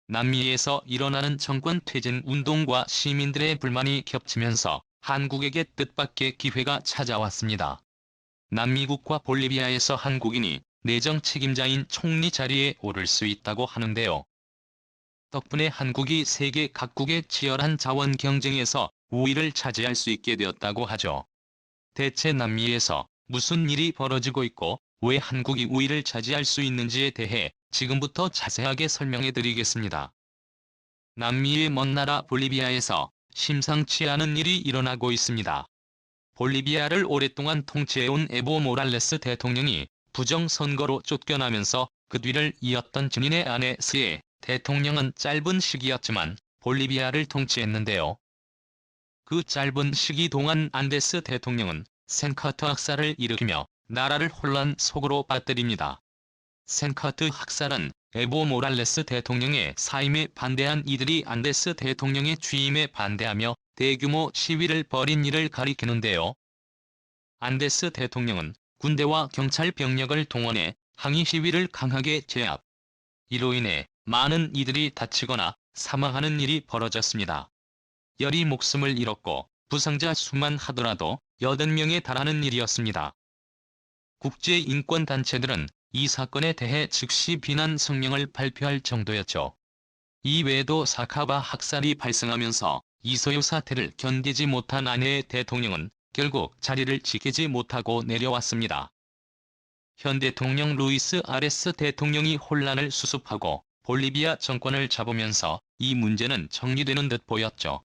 남미에서 일어나는 정권 퇴진 운동과 시민들의 불만이 겹치면서 한국에게 뜻밖의 기회가 찾아왔습니다. 남미국과 볼리비아에서 한국인이 내정 책임자인 총리 자리에 오를 수 있다고 하는데요. 덕분에 한국이 세계 각국의 치열한 자원 경쟁에서 우위를 차지할 수 있게 되었다고 하죠. 대체 남미에서 무슨 일이 벌어지고 있고 왜 한국이 우위를 차지할 수 있는지에 대해 지금부터 자세하게 설명해 드리겠습니다. 남미의 먼 나라 볼리비아에서 심상치 않은 일이 일어나고 있습니다. 볼리비아를 오랫동안 통치해온 에보 모랄레스 대통령이 부정선거로 쫓겨나면서 그 뒤를 이었던 증인의 아내 스에 대통령은 짧은 시기였지만 볼리비아를 통치했는데요. 그 짧은 시기 동안 안데스 대통령은 센카트 학살을 일으키며 나라를 혼란 속으로 빠뜨립니다. 센카트 학살은 에보 모랄레스 대통령의 사임에 반대한 이들이 안데스 대통령의 취임에 반대하며 대규모 시위를 벌인 일을 가리키는데요. 안데스 대통령은 군대와 경찰 병력을 동원해 항의 시위를 강하게 제압. 이로 인해 많은 이들이 다치거나 사망하는 일이 벌어졌습니다. 열이 목숨을 잃었고 부상자 수만 하더라도 80명에 달하는 일이었습니다. 국제인권단체들은 이 사건에 대해 즉시 비난 성명을 발표할 정도였죠. 이외에도 사카바 학살이 발생하면서 이소요 사태를 견디지 못한 아내의 대통령은 결국 자리를 지키지 못하고 내려왔습니다. 현 대통령 루이스 아레스 대통령이 혼란을 수습하고 볼리비아 정권을 잡으면서 이 문제는 정리되는 듯 보였죠.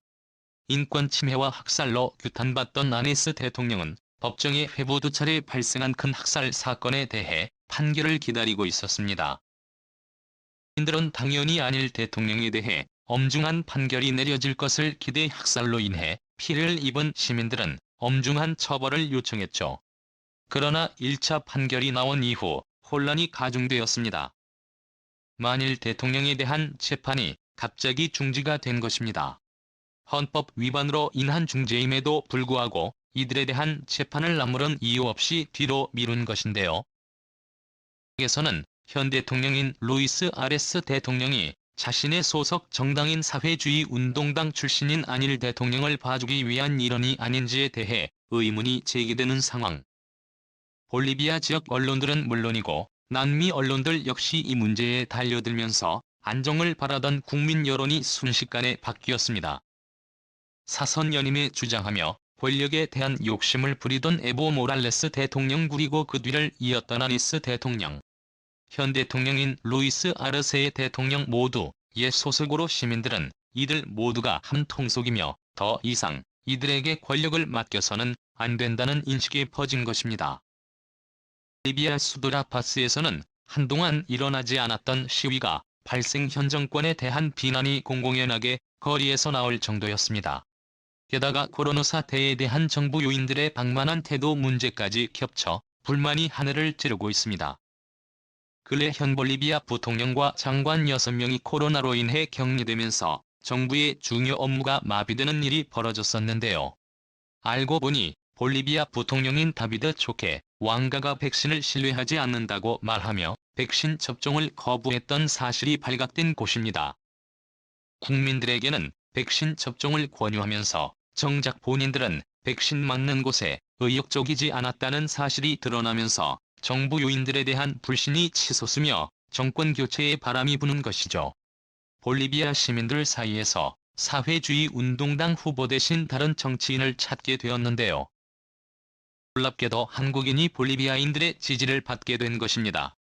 인권 침해와 학살로 규탄받던 아레스 대통령은 법정에 회부 2차례 발생한 큰 학살 사건에 대해 판결을 기다리고 있었습니다. 시민들은 당연히 아닐 대통령에 대해 엄중한 판결이 내려질 것을 기대 학살로 인해 피해를 입은 시민들은 엄중한 처벌을 요청했죠. 그러나 1차 판결이 나온 이후 혼란이 가중되었습니다. 만일 대통령에 대한 재판이 갑자기 중지가 된 것입니다. 헌법 위반으로 인한 중재임에도 불구하고 이들에 대한 재판을 아무런 이유 없이 뒤로 미룬 것인데요. 에서는 현 대통령인 루이스 아레스 대통령이 자신의 소속 정당인 사회주의 운동당 출신인 안일 대통령을 봐주기 위한 일원이 아닌지에 대해 의문이 제기되는 상황. 볼리비아 지역 언론들은 물론이고 남미 언론들 역시 이 문제에 달려들면서 안정을 바라던 국민 여론이 순식간에 바뀌었습니다. 사선 연임에 주장하며 권력에 대한 욕심을 부리던 에보 모랄레스 대통령 그리고 그 뒤를 이었던 아니스 대통령. 현 대통령인 루이스 아르세의 대통령 모두 옛 소속으로 시민들은 이들 모두가 한 통속이며 더 이상 이들에게 권력을 맡겨서는 안 된다는 인식이 퍼진 것입니다. 볼리비아 수도 라파스에서는 한동안 일어나지 않았던 시위가 발생 현 정권에 대한 비난이 공공연하게 거리에서 나올 정도였습니다. 게다가 코로나 사태에 대한 정부 요인들의 방만한 태도 문제까지 겹쳐 불만이 하늘을 찌르고 있습니다. 근래 현 볼리비아 부통령과 장관 6명이 코로나로 인해 격리되면서 정부의 중요 업무가 마비되는 일이 벌어졌었는데요. 알고 보니 볼리비아 부통령인 다비드 초케 왕가가 백신을 신뢰하지 않는다고 말하며 백신 접종을 거부했던 사실이 발각된 곳입니다. 국민들에게는 백신 접종을 권유하면서 정작 본인들은 백신 맞는 곳에 의욕적이지 않았다는 사실이 드러나면서 정부 요인들에 대한 불신이 치솟으며 정권 교체의 바람이 부는 것이죠. 볼리비아 시민들 사이에서 사회주의 운동당 후보 대신 다른 정치인을 찾게 되었는데요. 놀랍게도 한국인이 볼리비아인들의 지지를 받게 된 것입니다.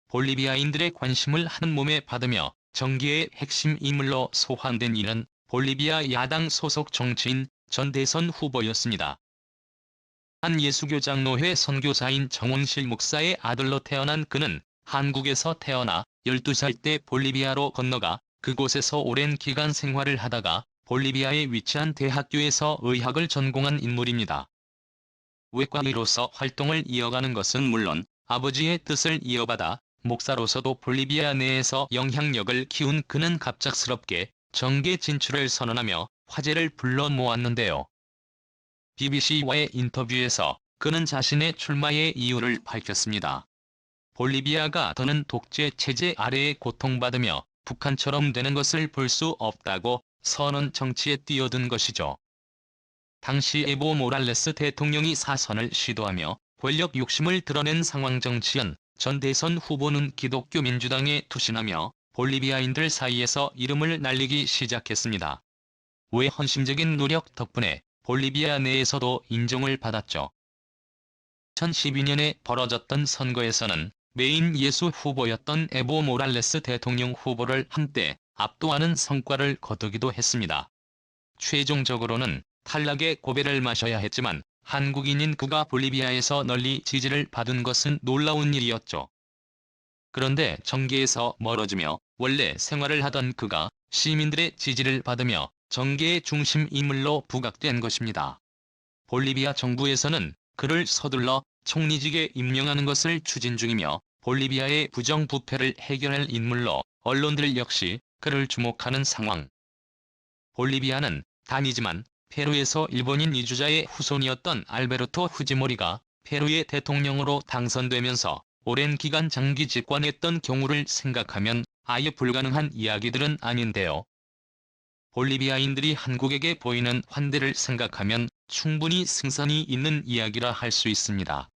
볼리비아인들의 관심을 한몸에 받으며 정계의 핵심 인물로 소환된 이는 볼리비아 야당 소속 정치인 전 대선 후보였습니다. 한 예수교장로회 선교사인 정원실 목사의 아들로 태어난 그는 한국에서 태어나 12살 때 볼리비아로 건너가 그곳에서 오랜 기간 생활을 하다가 볼리비아에 위치한 대학교에서 의학을 전공한 인물입니다. 외과의로서 활동을 이어가는 것은 물론 아버지의 뜻을 이어받아 목사로서도 볼리비아 내에서 영향력을 키운 그는 갑작스럽게 정계 진출을 선언하며 화제를 불러 모았는데요. BBC와의 인터뷰에서 그는 자신의 출마의 이유를 밝혔습니다. 볼리비아가 더는 독재 체제 아래에 고통받으며 북한처럼 되는 것을 볼 수 없다고 선언 정치에 뛰어든 것이죠. 당시 에보 모랄레스 대통령이 사선을 시도하며 권력 욕심을 드러낸 상황. 정치현 전 대선 후보는 기독교 민주당에 투신하며 볼리비아인들 사이에서 이름을 날리기 시작했습니다. 왜 헌신적인 노력 덕분에 볼리비아 내에서도 인정을 받았죠. 2012년에 벌어졌던 선거에서는 메인 예수 후보였던 에보 모랄레스 대통령 후보를 한때 압도하는 성과를 거두기도 했습니다. 최종적으로는 탈락의 고배를 마셔야 했지만 한국인인 그가 볼리비아에서 널리 지지를 받은 것은 놀라운 일이었죠. 그런데 정계에서 멀어지며 원래 생활을 하던 그가 시민들의 지지를 받으며 정계의 중심 인물로 부각된 것입니다. 볼리비아 정부에서는 그를 서둘러 총리직에 임명하는 것을 추진 중이며 볼리비아의 부정부패를 해결할 인물로 언론들 역시 그를 주목하는 상황. 볼리비아는 단이지만 페루에서 일본인 이주자의 후손이었던 알베르토 후지모리가 페루의 대통령으로 당선되면서 오랜 기간 장기 집권했던 경우를 생각하면 아예 불가능한 이야기들은 아닌데요. 볼리비아인들이 한국에게 보이는 환대를 생각하면 충분히 승산이 있는 이야기라 할 수 있습니다.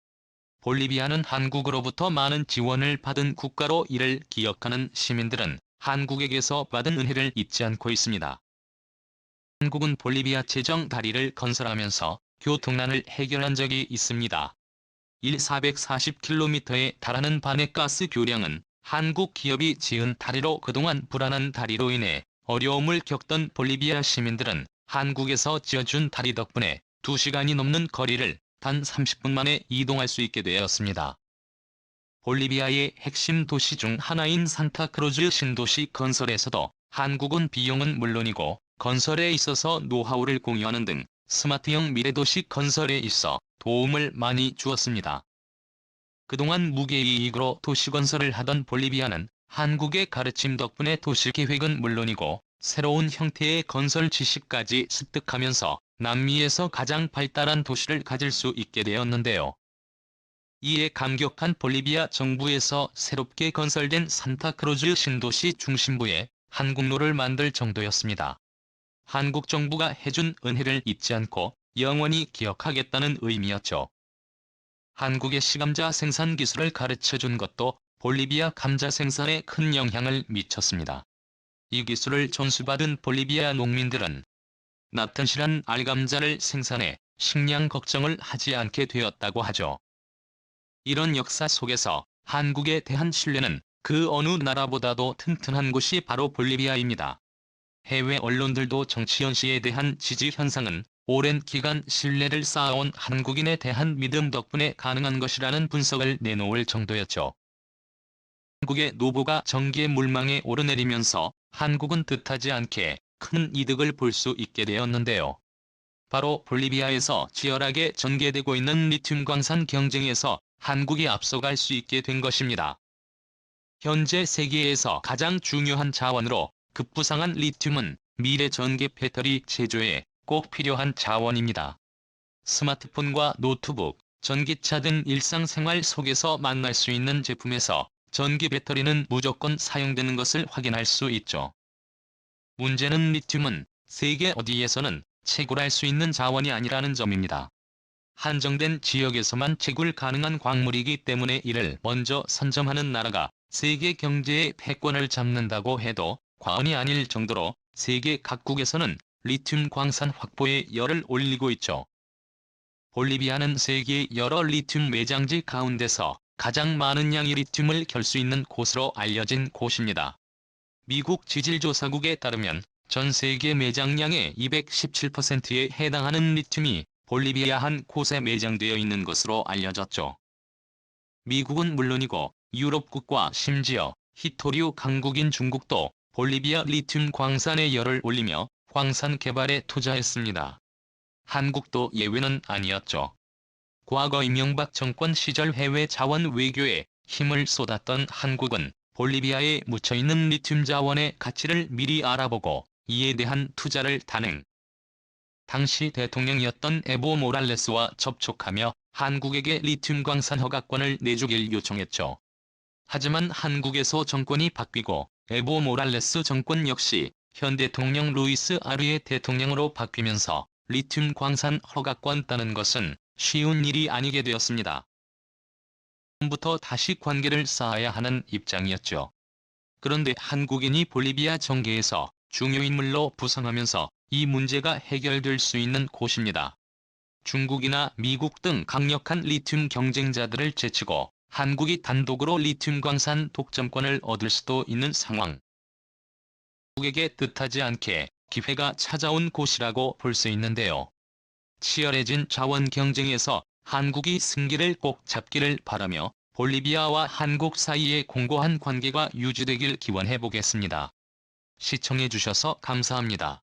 볼리비아는 한국으로부터 많은 지원을 받은 국가로 이를 기억하는 시민들은 한국에게서 받은 은혜를 잊지 않고 있습니다. 한국은 볼리비아 재정 다리를 건설하면서 교통난을 해결한 적이 있습니다. 440km에 달하는 반해가스 교량은 한국 기업이 지은 다리로 그동안 불안한 다리로 인해 어려움을 겪던 볼리비아 시민들은 한국에서 지어준 다리 덕분에 2시간이 넘는 거리를 단 30분 만에 이동할 수 있게 되었습니다. 볼리비아의 핵심 도시 중 하나인 산타크루즈 신도시 건설에서도 한국은 비용은 물론이고 건설에 있어서 노하우를 공유하는 등 스마트형 미래도시 건설에 있어 도움을 많이 주었습니다. 그동안 무계이익으로 도시건설을 하던 볼리비아는 한국의 가르침 덕분에 도시계획은 물론이고 새로운 형태의 건설 지식까지 습득하면서 남미에서 가장 발달한 도시를 가질 수 있게 되었는데요. 이에 감격한 볼리비아 정부에서 새롭게 건설된 산타크루즈 신도시 중심부에 한국로를 만들 정도였습니다. 한국 정부가 해준 은혜를 잊지 않고 영원히 기억하겠다는 의미였죠. 한국의 시감자 생산 기술을 가르쳐준 것도 볼리비아 감자 생산에 큰 영향을 미쳤습니다. 이 기술을 전수받은 볼리비아 농민들은 낫튼실한 알감자를 생산해 식량 걱정을 하지 않게 되었다고 하죠. 이런 역사 속에서 한국에 대한 신뢰는 그 어느 나라보다도 튼튼한 곳이 바로 볼리비아입니다. 해외 언론들도 정치현 씨에 대한 지지 현상은 오랜 기간 신뢰를 쌓아온 한국인에 대한 믿음 덕분에 가능한 것이라는 분석을 내놓을 정도였죠. 한국의 노보가 정계 물망에 오르내리면서 한국은 뜻하지 않게 큰 이득을 볼 수 있게 되었는데요. 바로 볼리비아에서 치열하게 전개되고 있는 리튬 광산 경쟁에서 한국이 앞서갈 수 있게 된 것입니다. 현재 세계에서 가장 중요한 자원으로 급부상한 리튬은 미래 전기 배터리 제조에 꼭 필요한 자원입니다. 스마트폰과 노트북, 전기차 등 일상생활 속에서 만날 수 있는 제품에서 전기 배터리는 무조건 사용되는 것을 확인할 수 있죠. 문제는 리튬은 세계 어디에서는 채굴할 수 있는 자원이 아니라는 점입니다. 한정된 지역에서만 채굴 가능한 광물이기 때문에 이를 먼저 선점하는 나라가 세계 경제의 패권을 잡는다고 해도 과언이 아닐 정도로 세계 각국에서는 리튬 광산 확보에 열을 올리고 있죠. 볼리비아는 세계의 여러 리튬 매장지 가운데서 가장 많은 양의 리튬을 결 수 있는 곳으로 알려진 곳입니다. 미국 지질조사국에 따르면 전 세계 매장량의 217%에 해당하는 리튬이 볼리비아 한 곳에 매장되어 있는 것으로 알려졌죠. 미국은 물론이고 유럽국과 심지어 히토류 강국인 중국도 볼리비아 리튬 광산에 열을 올리며 광산 개발에 투자했습니다. 한국도 예외는 아니었죠. 과거 이명박 정권 시절 해외 자원 외교에 힘을 쏟았던 한국은 볼리비아에 묻혀있는 리튬 자원의 가치를 미리 알아보고 이에 대한 투자를 단행. 당시 대통령이었던 에보 모랄레스와 접촉하며 한국에게 리튬 광산 허가권을 내주길 요청했죠. 하지만 한국에서 정권이 바뀌고 에보 모랄레스 정권 역시 현 대통령 루이스 아르에 대통령으로 바뀌면서 리튬 광산 허가권 따는 것은 쉬운 일이 아니게 되었습니다. 부터 다시 관계를 쌓아야 하는 입장이었죠. 그런데 한국인이 볼리비아 정계에서 중요 인물로 부상하면서 이 문제가 해결될 수 있는 곳입니다. 중국이나 미국 등 강력한 리튬 경쟁자들을 제치고 한국이 단독으로 리튬 광산 독점권을 얻을 수도 있는 상황. 한국에게 뜻하지 않게 기회가 찾아온 곳이라고 볼 수 있는데요. 치열해진 자원 경쟁에서 한국이 승기를 꼭 잡기를 바라며 볼리비아와 한국 사이의 공고한 관계가 유지되길 기원해 보겠습니다. 시청해 주셔서 감사합니다.